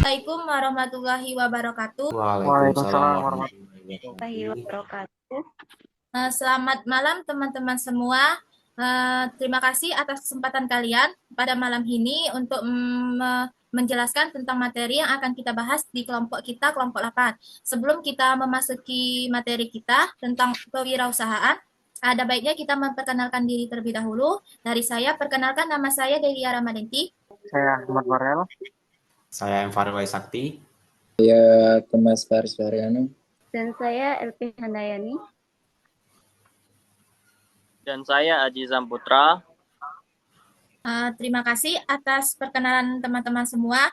Assalamualaikum warahmatullahi wabarakatuh. Waalaikumsalam Waalaikumsalam warahmatullahi warahmatullahi wabarakatuh. wabarakatuh. Selamat malam teman-teman semua. Terima kasih atas kesempatan kalian pada malam ini untuk menjelaskan tentang materi yang akan kita bahas di kelompok kita, kelompok 8. Sebelum kita memasuki materi kita tentang kewirausahaan, ada baiknya kita memperkenalkan diri terlebih dahulu. Dari saya, perkenalkan nama saya Delia Ramadenti. Saya Ahmad Farel. Saya M. Farel Sakti. Thomas Faris Variano. Dan saya LP Handayani. Dan saya Aji Zamputra. Terima kasih atas perkenalan teman-teman semua.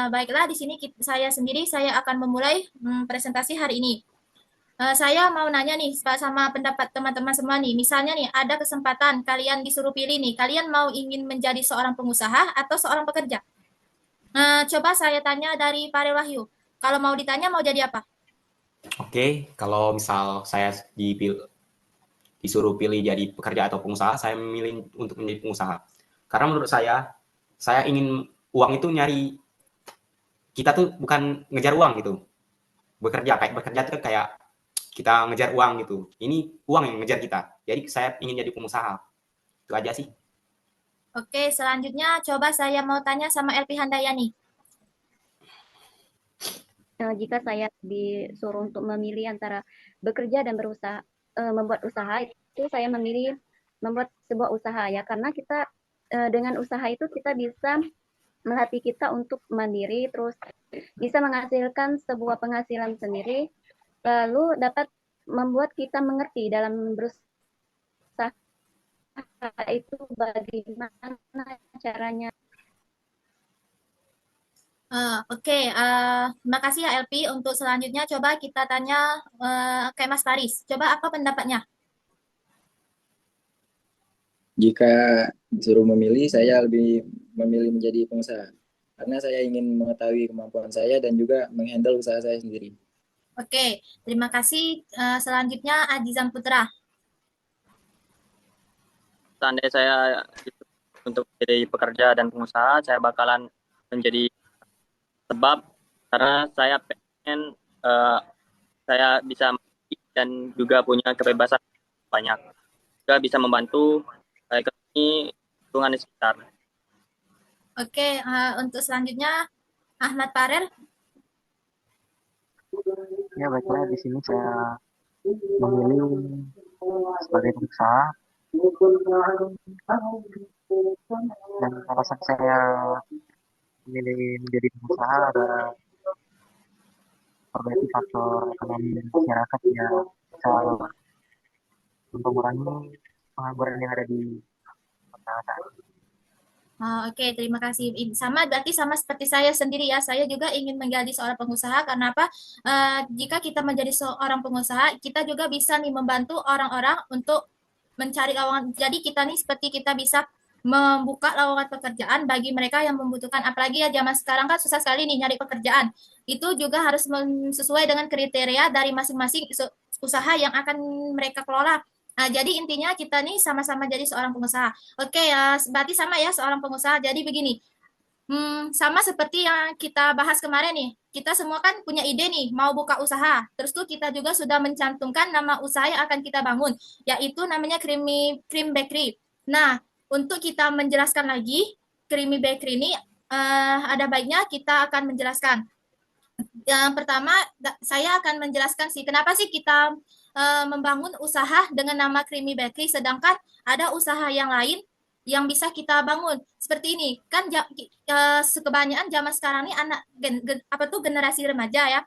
Baiklah, di sini saya akan memulai presentasi hari ini. Saya mau nanya nih sama pendapat teman-teman semua nih. Misalnya nih, ada kesempatan kalian disuruh pilih nih. Kalian ingin menjadi seorang pengusaha atau seorang pekerja? Coba saya tanya dari Pak Wahyu. Kalau mau ditanya mau jadi apa? Oke, kalau misal saya disuruh pilih jadi pekerja atau pengusaha, saya memilih untuk menjadi pengusaha. Karena menurut saya ingin uang itu kita tuh bukan ngejar uang gitu. Bekerja itu kayak kita ngejar uang gitu. Ini uang yang ngejar kita. Jadi saya ingin jadi pengusaha. Itu aja sih. Oke, selanjutnya coba saya mau tanya sama LP Handayani. Jika saya disuruh untuk memilih antara bekerja dan berusaha, membuat usaha, itu saya memilih membuat sebuah usaha ya, karena kita dengan usaha itu kita bisa melatih kita untuk mandiri, terus bisa menghasilkan sebuah penghasilan sendiri, lalu dapat membuat kita mengerti dalam berusaha itu bagaimana caranya. Oke, terima kasih ya LP. Untuk selanjutnya coba kita tanya ke Mas Faris. Coba apa pendapatnya? Jika disuruh memilih, saya lebih memilih menjadi pengusaha. Karena saya ingin mengetahui kemampuan saya dan juga menghandle usaha saya sendiri. Oke, terima kasih. Selanjutnya Ajizam Putra. Seandainya saya untuk jadi pekerja dan pengusaha, saya bakalan menjadi sebab karena saya pengen saya bisa dan juga punya kebebasan banyak, juga bisa membantu ekonomi lingkungan di sekitar. Oke, untuk selanjutnya Ahmad Farel. Ya baiklah, di sini saya memilih sebagai pengusaha, dan alasan saya memilih menjadi pengusaha ada perbaiki faktor ekonomi masyarakat ya, bisa untuk mengurangi pengangguran yang ada di masyarakat. Oke, terima kasih. Berarti sama seperti saya sendiri ya. Saya juga ingin menjadi seorang pengusaha karena apa? Jika kita menjadi seorang pengusaha, kita juga bisa nih membantu orang-orang untuk mencari lowongan. Jadi kita nih seperti kita bisa membuka lowongan pekerjaan bagi mereka yang membutuhkan. Apalagi ya zaman sekarang kan susah sekali nih nyari pekerjaan. Itu juga harus sesuai dengan kriteria dari masing-masing usaha yang akan mereka kelola. Nah, jadi intinya kita nih sama-sama jadi seorang pengusaha. Oke ya, berarti sama ya seorang pengusaha. Jadi begini, sama seperti yang kita bahas kemarin nih. Kita semua kan punya ide nih, mau buka usaha. Terus tuh kita juga sudah mencantumkan nama usaha yang akan kita bangun, yaitu namanya Cream Bakery. Nah, untuk kita menjelaskan lagi, Creamy Bakery ini ada baiknya kita akan menjelaskan. Yang pertama, saya akan menjelaskan sih, kenapa sih kita membangun usaha dengan nama Creamy Bakery, sedangkan ada usaha yang lain yang bisa kita bangun seperti ini kan kebanyakan zaman sekarang ini generasi remaja ya,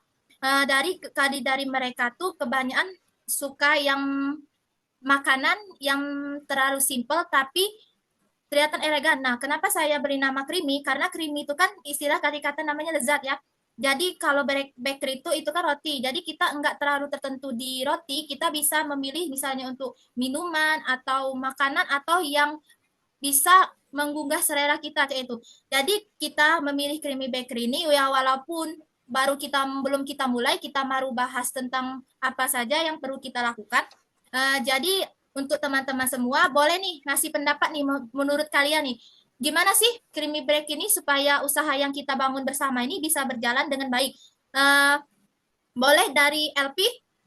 dari mereka tuh kebanyakan suka yang makanan yang terlalu simple tapi kelihatan elegan. Nah, kenapa saya beri nama creamy? Karena creamy itu kan istilah kata namanya lezat ya. Jadi kalau bakery itu kan roti. Jadi kita enggak terlalu tertentu di roti. Kita bisa memilih misalnya untuk minuman atau makanan atau yang bisa menggugah selera kita kayak itu. Jadi kita memilih Creamy Bakery ini ya walaupun belum kita mulai, kita baru bahas tentang apa saja yang perlu kita lakukan. Jadi untuk teman-teman semua boleh nih ngasih pendapat nih menurut kalian nih. gimana sih Creamy Break ini supaya usaha yang kita bangun bersama ini bisa berjalan dengan baik? Eh, boleh dari LP,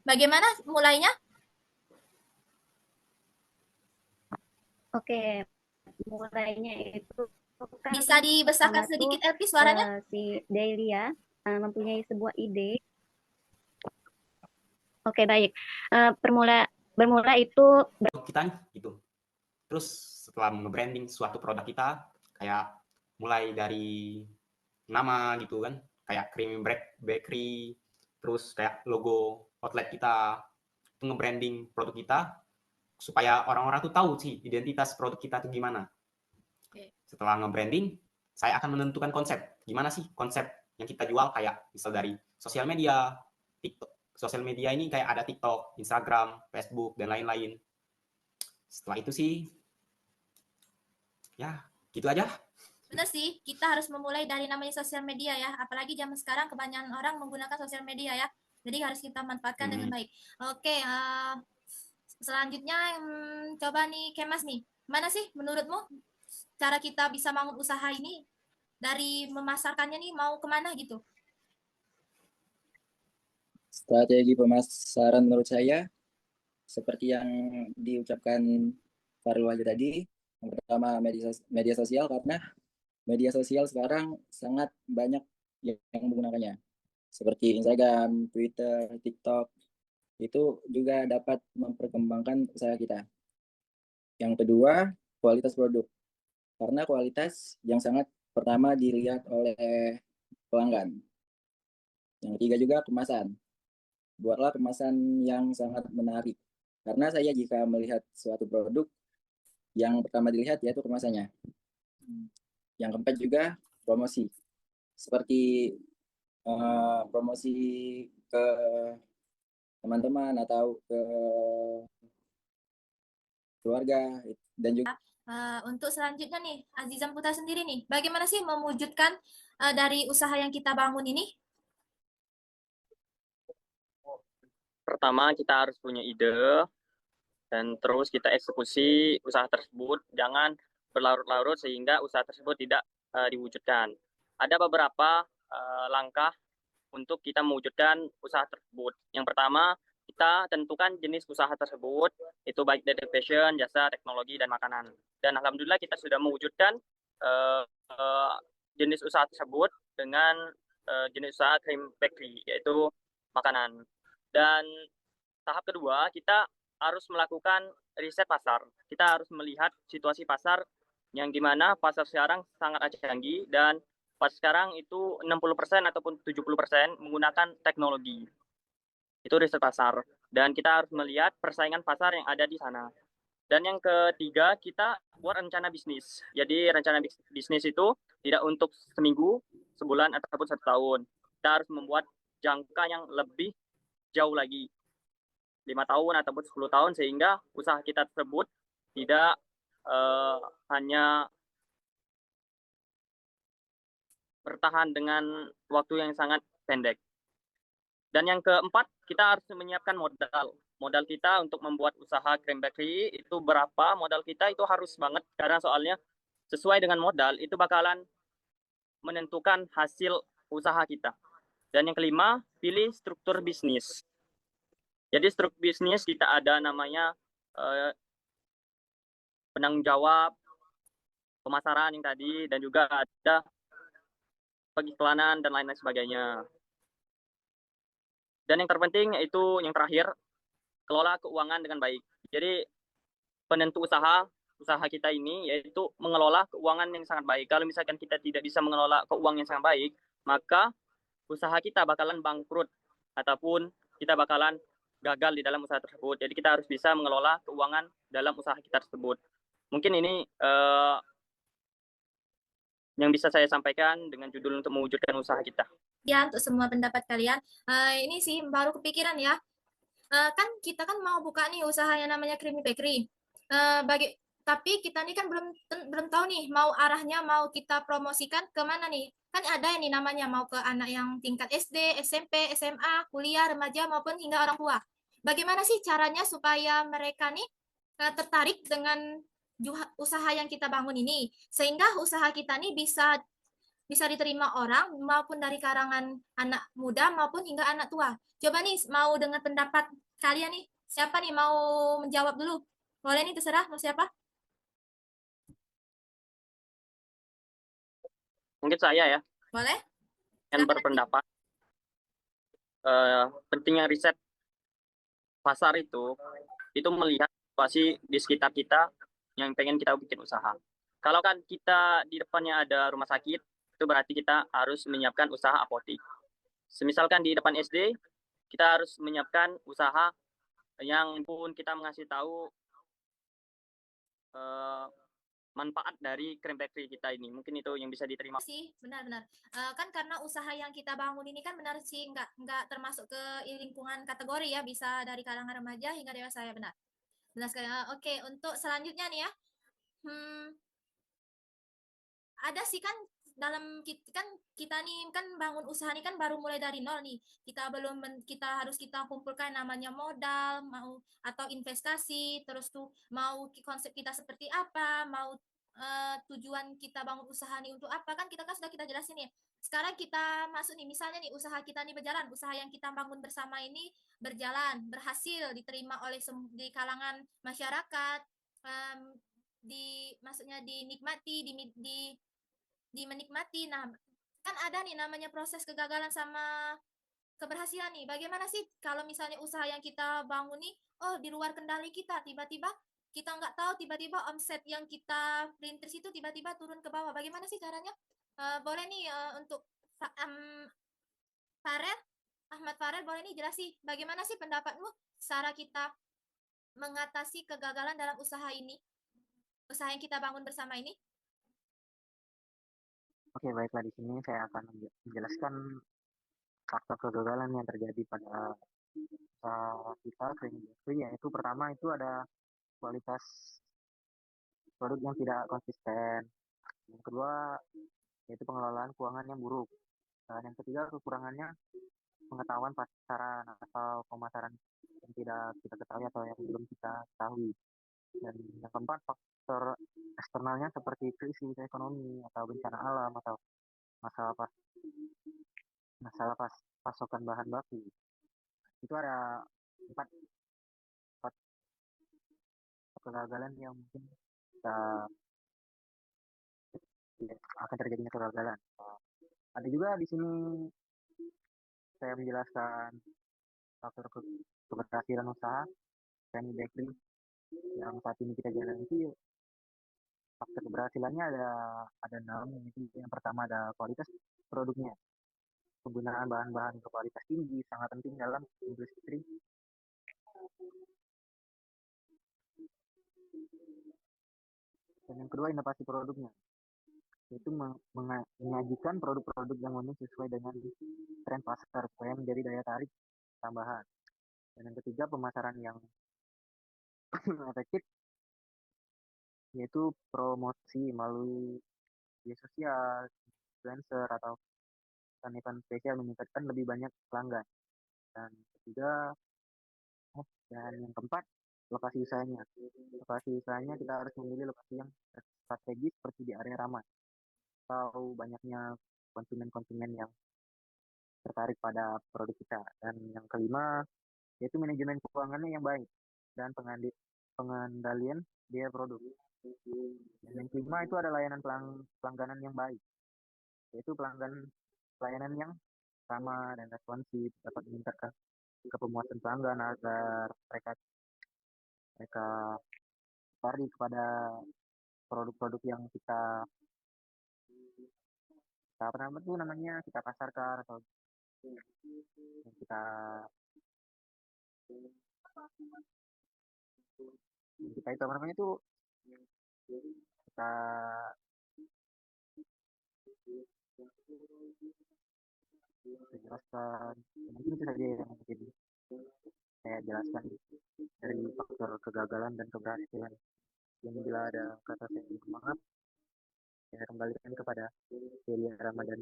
bagaimana mulainya? Oke, mulainya itu kan Bisa dibesarkan pertama tuh sedikit LP suaranya? si Delia mempunyai sebuah ide. Oke, baik. Bermula itu Produk kita gitu. Terus setelah nge-branding suatu produk kita, kayak mulai dari nama gitu kan, kayak Creamy Break Bakery, terus kayak logo outlet kita, itu nge-branding produk kita supaya orang-orang tuh tahu sih identitas produk kita tuh gimana. Setelah nge-branding, saya akan menentukan konsep. Gimana sih konsep yang kita jual, kayak misal dari sosial media, TikTok. Sosial media ini kayak ada TikTok, Instagram, Facebook, dan lain-lain. Setelah itu sih, ya gitu aja. Benar sih, kita harus memulai dari namanya sosial media ya. Apalagi zaman sekarang kebanyakan orang menggunakan sosial media ya. Jadi harus kita manfaatkan dengan baik. Oke, selanjutnya coba nih Kemas nih. Mana sih menurutmu cara kita bisa bangun usaha ini dari memasarkannya nih mau kemana gitu? Strategi pemasaran menurut saya seperti yang diucapkan Farul Wahyu tadi, yang pertama media sosial, karena media sosial sekarang sangat banyak yang menggunakannya, seperti Instagram, Twitter, TikTok, itu juga dapat memperkembangkan usaha kita. Yang kedua, kualitas produk, karena kualitas yang sangat pertama dilihat oleh pelanggan. Yang ketiga juga kemasan. Buatlah kemasan yang sangat menarik. Karena saya jika melihat suatu produk, yang pertama dilihat yaitu kemasannya. Yang keempat juga promosi. Seperti promosi ke teman-teman atau ke keluarga, dan juga Untuk selanjutnya nih, Azizan Putra sendiri nih, bagaimana sih mewujudkan dari usaha yang kita bangun ini? Pertama, kita harus punya ide, dan terus kita eksekusi usaha tersebut. Jangan berlarut-larut sehingga usaha tersebut tidak diwujudkan. Ada beberapa langkah untuk kita mewujudkan usaha tersebut. Yang pertama, kita tentukan jenis usaha tersebut, itu baik dari fashion, jasa, teknologi, dan makanan. Dan alhamdulillah kita sudah mewujudkan uh, uh, jenis usaha tersebut dengan jenis usaha cream bakery, yaitu makanan. Dan tahap kedua, kita harus melakukan riset pasar. Kita harus melihat situasi pasar yang dimana pasar sekarang sangat canggih, dan pas sekarang itu 60% ataupun 70% menggunakan teknologi. Itu riset pasar. Dan kita harus melihat persaingan pasar yang ada di sana. Dan yang ketiga, kita buat rencana bisnis. Jadi rencana bisnis itu tidak untuk seminggu, sebulan, ataupun 1 tahun. Kita harus membuat jangka yang lebih jauh lagi. 5 tahun ataupun 10 tahun, sehingga usaha kita tersebut tidak hanya bertahan dengan waktu yang sangat pendek. Dan yang keempat, kita harus menyiapkan modal. Modal kita untuk membuat usaha cream bakery itu berapa, modal kita itu harus banget, karena soalnya sesuai dengan modal itu bakalan menentukan hasil usaha kita. Dan yang kelima, pilih struktur bisnis. Jadi struktur bisnis kita ada namanya penanggung jawab, pemasaran yang tadi, dan juga ada pengiklanan dan lain-lain sebagainya. Dan yang terpenting yaitu yang terakhir, kelola keuangan dengan baik. Jadi penentu usaha kita ini yaitu mengelola keuangan yang sangat baik. Kalau misalkan kita tidak bisa mengelola keuangan yang sangat baik, maka usaha kita bakalan bangkrut ataupun kita bakalan gagal di dalam usaha tersebut. Jadi kita harus bisa mengelola keuangan dalam usaha kita tersebut. Mungkin ini yang bisa saya sampaikan dengan judul untuk mewujudkan usaha kita. Ya, untuk semua pendapat kalian. Ini sih baru kepikiran ya. Kan kita kan mau buka nih usaha yang namanya Creamy Bakery. Tapi kita nih kan belum tahu nih mau arahnya mau kita promosikan ke mana nih. Kan ada ini namanya mau ke anak yang tingkat SD, SMP, SMA, kuliah, remaja maupun hingga orang tua. Bagaimana sih caranya supaya mereka nih tertarik dengan usaha yang kita bangun ini, sehingga usaha kita ini bisa bisa diterima orang maupun dari kalangan anak muda maupun hingga anak tua. Coba nih mau dengar pendapat kalian nih. Siapa nih mau menjawab dulu? Boleh nih terserah mau siapa? Mungkin saya ya Boleh? yang Silakan nanti. berpendapat pentingnya riset pasar itu melihat situasi di sekitar kita yang pengen kita bikin usaha. Kalau kan kita di depannya ada rumah sakit, itu berarti kita harus menyiapkan usaha apotik. Semisalkan di depan SD, kita harus menyiapkan usaha yang pun kita mengasih tahu eh, manfaat dari Cream Factory kita ini. Mungkin itu yang bisa diterima. Sih, benar-benar. Kan karena usaha yang kita bangun ini kan benar sih nggak termasuk ke lingkungan kategori ya, bisa dari kalangan remaja hingga dewasa ya benar. Benar sekali. Oke, untuk selanjutnya nih ya. Hmm, ada sih kan dalam kita nih kan bangun usaha nih kan baru mulai dari nol nih. Kita belum kita harus kita kumpulkan namanya modal, mau atau investasi, terus tuh mau konsep kita seperti apa, mau tujuan kita bangun usaha nih untuk apa kan kita kan sudah kita jelasin ya. Sekarang kita masuk nih misalnya nih usaha kita nih berjalan, usaha yang kita bangun bersama ini berjalan, berhasil diterima oleh di kalangan masyarakat, em, maksudnya dinikmati, di menikmati. Nah, kan ada nih namanya proses kegagalan sama keberhasilan nih. Bagaimana sih kalau misalnya usaha yang kita bangun nih, oh di luar kendali kita, tiba-tiba kita nggak tahu, tiba-tiba omset yang kita rintis itu tiba-tiba turun ke bawah. Bagaimana sih caranya? Boleh nih untuk Farel, Ahmad Farel, boleh nih jelas sih, bagaimana sih pendapatmu cara kita mengatasi kegagalan dalam usaha ini, usaha yang kita bangun bersama ini? Oke, baiklah di sini saya akan menjelaskan faktor kegagalan yang terjadi pada kita cleaning industry, yaitu pertama itu ada kualitas produk yang tidak konsisten. Yang kedua yaitu pengelolaan keuangan yang buruk. Dan yang ketiga kekurangannya pengetahuan pasaran atau pemasaran yang tidak kita ketahui atau yang belum kita ketahui. Dan yang keempat faktor eksternalnya seperti krisis ekonomi atau bencana alam atau masalah pas masalah pasokan bahan baku. Itu ada empat, empat kegagalan yang mungkin kita, akan terjadinya kegagalan. Ada juga di sini saya menjelaskan faktor keberhasilan usaha Penny Bakery yang saat ini kita jalan itu. Faktor keberhasilannya ada enam. Itu yang pertama ada kualitas produknya. Penggunaan bahan-bahan berkualitas tinggi sangat penting dalam industri. Dan yang kedua inovasi produknya, yaitu menyajikan produk-produk yang unik sesuai dengan tren pasar supaya menjadi daya tarik tambahan. Dan yang ketiga pemasaran yang efektif, yaitu promosi melalui media sosial, influencer atau event spesial meningkatkan lebih banyak pelanggan. Dan ketiga, dan yang keempat, lokasi usahanya. Lokasi usahanya kita harus memilih lokasi yang strategis seperti di area ramai atau banyaknya konsumen-konsumen yang tertarik pada produk kita. Dan yang kelima, yaitu manajemen keuangannya yang baik dan pengendalian biaya produk. Dan yang kelima itu ada layanan pelangganan yang baik, yaitu pelayanan yang sama dan responsif dapat meningkatkan kepemuasan pelanggan agar mereka mereka tertarik kepada produk-produk yang kita apa namanya kita pasarkan atau yang kita itu apa namanya itu kita jelaskan. Mungkin itu saja yang mungkin saya jelaskan dari faktor kegagalan dan keberhasilan. Yang bila ada kata saya maaf, saya kembalikan kepada Delia Ramadan.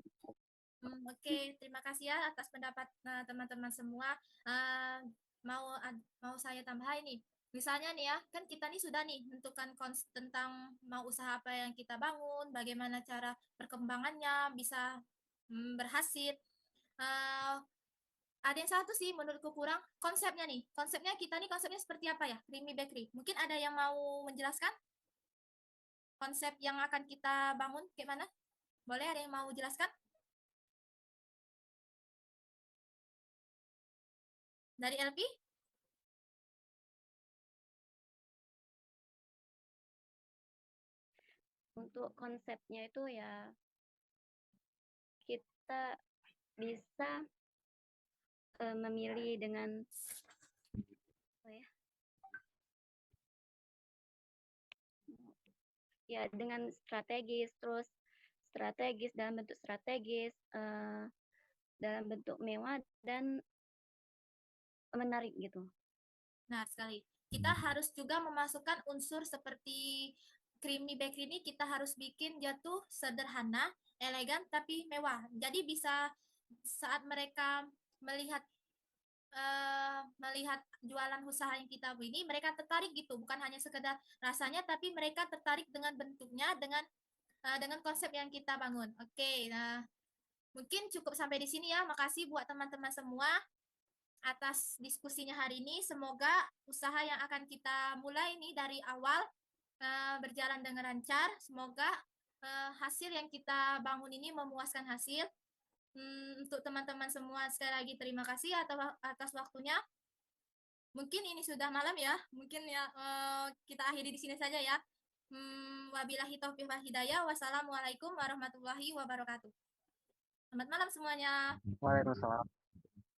Oke, terima kasih ya atas pendapat teman-teman semua. Eh, mau mau saya tambah ini. Misalnya nih ya, kan kita nih sudah nih menentukan tentang mau usaha apa yang kita bangun, bagaimana cara perkembangannya bisa berhasil. Eh, ada yang satu sih menurutku kurang konsepnya nih. Konsepnya kita nih konsepnya seperti apa ya? Creamy Bakery. Mungkin ada yang mau menjelaskan konsep yang akan kita bangun gimana? Boleh ada yang mau jelaskan? Dari LP? Untuk konsepnya itu ya kita bisa memilih dengan apa ya dengan strategis, terus strategis dalam bentuk strategis, dalam bentuk mewah dan menarik gitu. Nah, sekali. Kita harus juga memasukkan unsur seperti creamy bakery ini kita harus bikin jatuh sederhana, elegan tapi mewah. Jadi bisa saat mereka melihat melihat jualan usaha yang kita ini, mereka tertarik gitu, bukan hanya sekedar rasanya, tapi mereka tertarik dengan bentuknya, dengan konsep yang kita bangun. Oke, nah mungkin cukup sampai di sini ya. Makasih buat teman-teman semua atas diskusinya hari ini. Semoga usaha yang akan kita mulai ini dari awal berjalan dengan lancar. Semoga hasil yang kita bangun ini memuaskan hasil. Untuk teman-teman semua sekali lagi terima kasih atas waktunya. Mungkin ini sudah malam ya. Mungkin ya kita akhiri di sini saja ya. Wabillahi taufiq wal hidayah. Wassalamualaikum warahmatullahi wabarakatuh. Selamat malam semuanya. Waalaikumsalam.